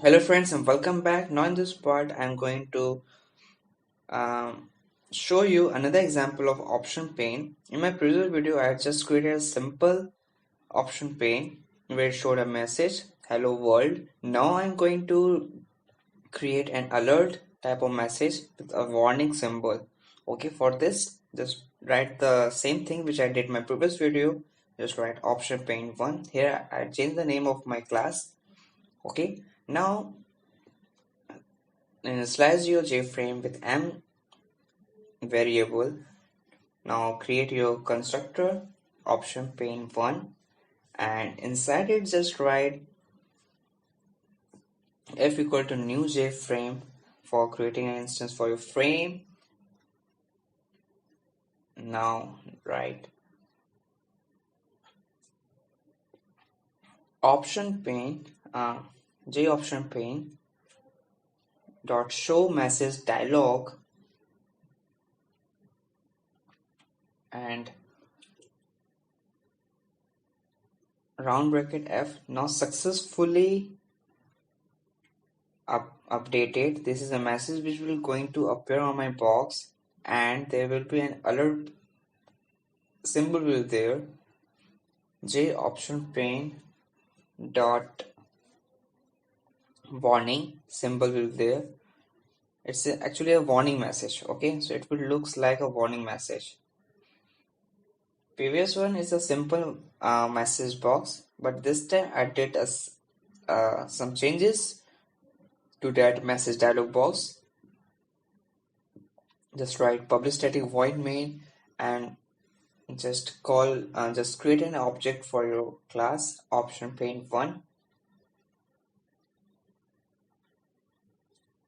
Hello friends and welcome back. Now in this part I'm going to um, show you another example of option pane. In my previous video I just created a simple option pane where it showed a message hello world. Now I'm going to create an alert type of message with a warning symbol. Okay, for this just write the same thing which I did in my previous video. Just write option pane 1. Here I changed the name of my class. Okay, now slice your JFrame with M variable. Now create your constructor option pane 1 and inside it just write f equal to new JFrame for creating an instance for your frame. Now write option pane j option pane dot show message dialog and round bracket f. Now successfully updated. This is a message which will going to appear on my box and there will be an alert symbol will there. J option pane dot warning symbol will there. It's actually a warning message. Okay, so it will looks like a warning message. Previous one is a simple message box, but this time I did some changes to that message dialog box. Just write public static void main and just create an object for your class option pane 1.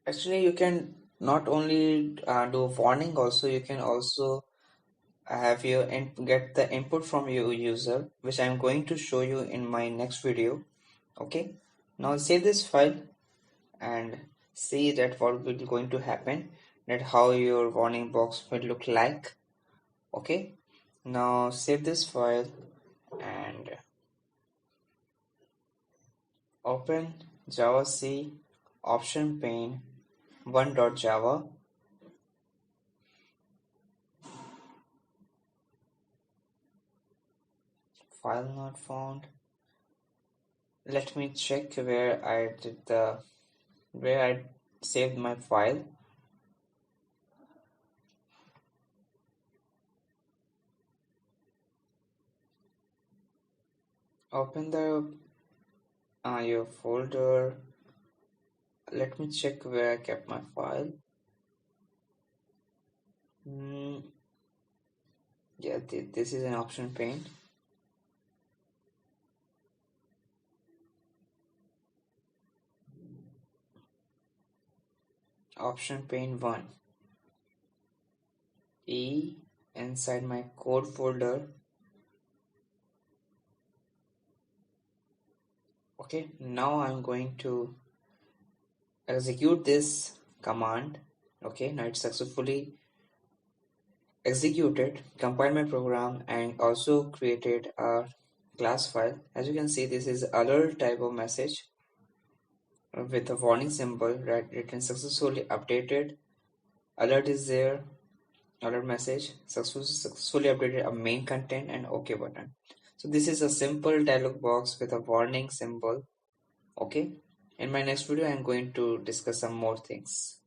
Actually you can not only do warning, also you can also have your get the input from your user, which I'm going to show you in my next video. Okay, now save this file and see that what will going to happen, that how your warning box will look like. Okay, now save this file and open javac option pane 1.java. File not found. Let me check where I saved my file. Open the your folder. Let me check where I kept my file. Yeah, this is an option pane. Option pane 1. E inside my code folder. Okay, now I'm going to execute this command. Okay, now it's successfully executed, compiled my program and also created a class file. As you can see, this is alert type of message with a warning symbol, right? Written successfully updated. Alert is there, alert message successfully updated a main content and OK button. So this is a simple dialog box with a warning symbol. Okay, in my next video I'm going to discuss some more things.